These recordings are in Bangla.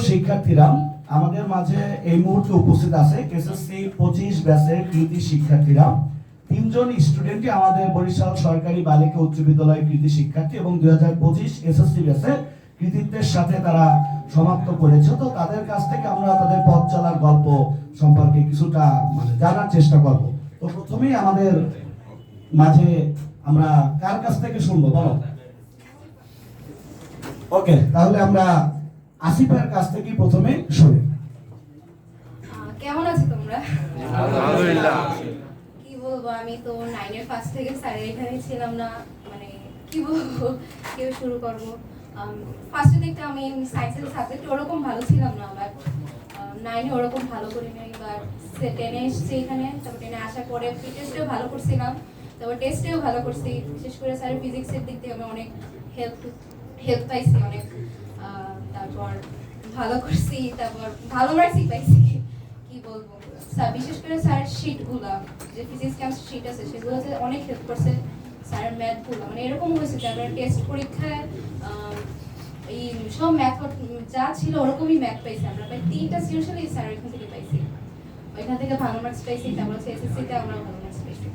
শিক্ষার্থীরা, আমাদের মাঝে এই মুহূর্তে উপস্থিত আছে এসএসসি 25 ব্যাচের কৃতি শিক্ষার্থীরা। 3 জন স্টুডেন্টই আমাদের বরিশাল সরকারি বালিকা উচ্চ বিদ্যালয়ের কৃতি শিক্ষার্থী এবং 2025 এসএসসি ব্যাচে কৃতিত্বের সাথে তারা সমাপ্ত করেছে। তো তাদের কাছ থেকে আমরা তাদের পথ চলার গল্প সম্পর্কে কিছুটা জানার চেষ্টা করব। তো প্রথমেই আমাদের মাঝে আমরা কার কাছ থেকে শুনবো বলো? ওকে, তাহলে আমরা আসিফের কাছ থেকে প্রথমে শুনি। কেমন আছো তোমরা? আলহামদুলিল্লাহ। কি বলবো, আমি তো 9 এর ফার্স্ট থেকে স্যারের এখানে ছিলাম না, কি বলবো, কেউ শুরু করবো। ফার্স্টে দেখতে আমি সায়েন্সের সাবজেক্ট ওরকম ভালো ছিলাম না, বাট 9 এ ওরকম ভালো করি নাই। বাট 10 এ এসেছি এখানে, তারপর 10 এ আসার পরে প্রি টেস্টেও ভালো করছিলাম, তারপর টেস্টেও ভালো করছি। বিশেষ করে স্যারের ফিজিক্সের দিক থেকে আমি অনেক হেল্প পাইছি অনেক। তারপর ভালো করছি, তারপর ভালো মার্কসই পাইছি। কি বলবো, স্যার বিশেষ করে স্যারের শিটগুলা, যে ফিজিক্স কেমিস্ট্রি শিট আছে, সেগুলোতে অনেক হেল্প করছে। স্যারের ম্যাথগুলো এরকম হয়েছে যে আমরা টেস্ট পরীক্ষায় এই সব ম্যাথ যা ছিল ওরকমই ম্যাথ পাইছি আমরা। প্রায় 3টা সিরিয়াসলি স্যারের এখান থেকে পাইছি, ওইখান থেকে ভালো মার্কস পাইছি। তারপর হচ্ছে এসএসসিতে আমরা ভালো মার্কস পাইছি।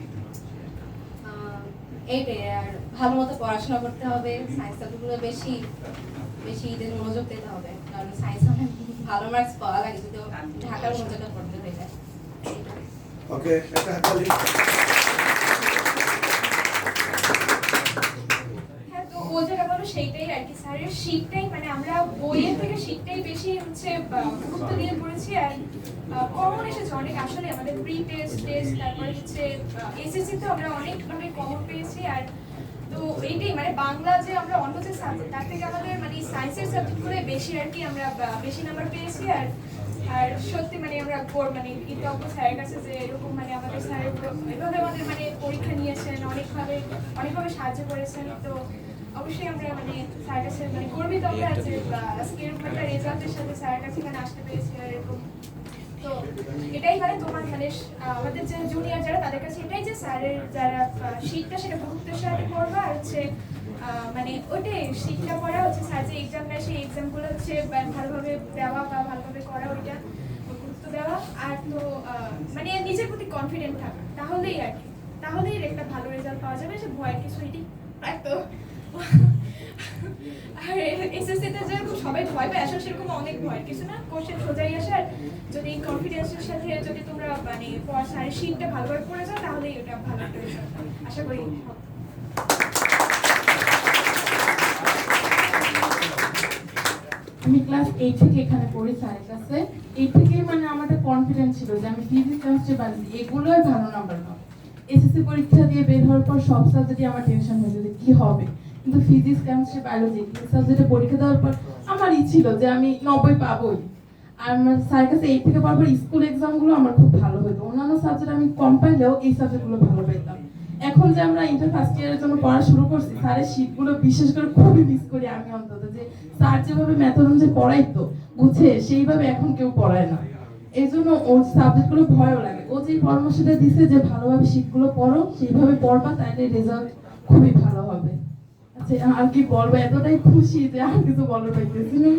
এইটাই, আর ভালো মতো পড়াশোনা করতে হবে, সায়েন্স সাবজেক্টগুলো বেশি ঈদের মনোযোগ দিতে হবে, কারণ সায়েন্স অনেক ভালো মার্কস পাওয়া লাগে যদি ঢাকার মনোযোগটা পড়তে পেরে। ওকে, একটা হাততালি। হ্যাঁ, তো ও যেটা বলো সেইটাই আর কি, স্যারের শীটটাই আমরা বইয়ের থেকে শীটটাই বেশি গুরুত্ব দিয়ে পড়েছি। আর কমন এসেছে অনেক, আসলে আমাদের প্রি টেস্ট তারপর হচ্ছে এসএসসিতে আমরা অনেকভাবে কমন পেয়েছি। আর তো এইটাই বাংলা যে আমরা অন্য যে সাবজেক্ট তার থেকে আমাদের সায়েন্সের সাবজেক্টগুলো বেশি আর কি আমরা বেশি নাম্বার পেয়েছি। আর সত্যি আমরা কৃতজ্ঞ স্যারের কাছে যে এরকম আমাদের স্যার এভাবে আমাদের পরীক্ষা নিয়েছেন, অনেকভাবে সাহায্য করেছেন। তো অবশ্যই আমরা স্যারের কাছে গর্বিত আমরা যে আজকে এরকম একটা রেজাল্টের সাথে স্যারের কাছে এখানে আসতে পেরেছি। আর এরকম তো এটাই তোমার আমাদের যে জুনিয়র যারা তাদের কাছে এটাই যে স্যারের যারা শীতটা সেটা গুরুত্বের সাথে পড়বা। আর হচ্ছে ওইটাই শীতটা পড়া হচ্ছে, স্যার যে এক্সাম নেয় সেই এক্সামগুলো হচ্ছে ভালোভাবে দেওয়া বা ভালোভাবে করা, ওইটা গুরুত্ব দেওয়া। আর তো নিজের প্রতি কনফিডেন্ট থাকা, তাহলেই আর কি, তাহলেই একটা ভালো রেজাল্ট পাওয়া যাবে। সে ভয়ের কিছু এটি তো আর এসএসসিতে যেরকম সবাই ভয় পায়, আসলে সেরকম অনেক ভয় কিছু না, কোশ্চেন সোজাই আসার। যদি কনফিডেন্সের সাথে যদি তোমরা স্যারের শীটটা ভালোভাবে পড়ে যাও, তাহলেই ওটা ভালো একটা রেজাল্ট আশা করি। আমি ক্লাস 8 থেকে এখানে পড়ি স্যারের কাছে। এই থেকেই আমাদের কনফিডেন্স ছিল যে আমি ফিজিক্স কেমিস্ট্রি বায়োলজি এগুলোই ভালো নাম্বার পাবো। এসএসসি পরীক্ষা দিয়ে বের হওয়ার পর সব সাবজেক্টে আমার টেনশন হয়েছে যে কি হবে, কিন্তু ফিজিক্স কেমিস্ট্রি বায়োলজি এই সাবজেক্টে পরীক্ষা দেওয়ার পর আমার ছিল যে আমি 90 পাবোই। আর আমার স্যারের কাছে 8 থেকে পড়ার পর স্কুল এক্সামগুলো আমার খুব ভালো হতো, অন্যান্য সাবজেক্ট আমি কম পাইলেও এই সাবজেক্টগুলো ভালো পেতাম। এখন যে আমরা ইন্টার ফার্স্ট ইয়ারের জন্য পড়া শুরু করছি, স্যারের শীটগুলো বিশেষ করে খুবই মিস করি আমি অন্তত, যে স্যার যেভাবে মেথড অনুযায়ী পড়াইতো বুঝে সেইভাবে এখন কেউ পড়ায় না। এই জন্য ওর সাবজেক্টগুলো ভয়ও লাগে। ও যে পরামর্শটা দিছে যে ভালোভাবে শীটগুলো পড়ো, সেইভাবে পড়বা, তাইলে রেজাল্ট খুবই ভালো হবে। আচ্ছা, আর কি বলবো, এতটাই খুশি যে আর কিছু বলার পাইতেছি না।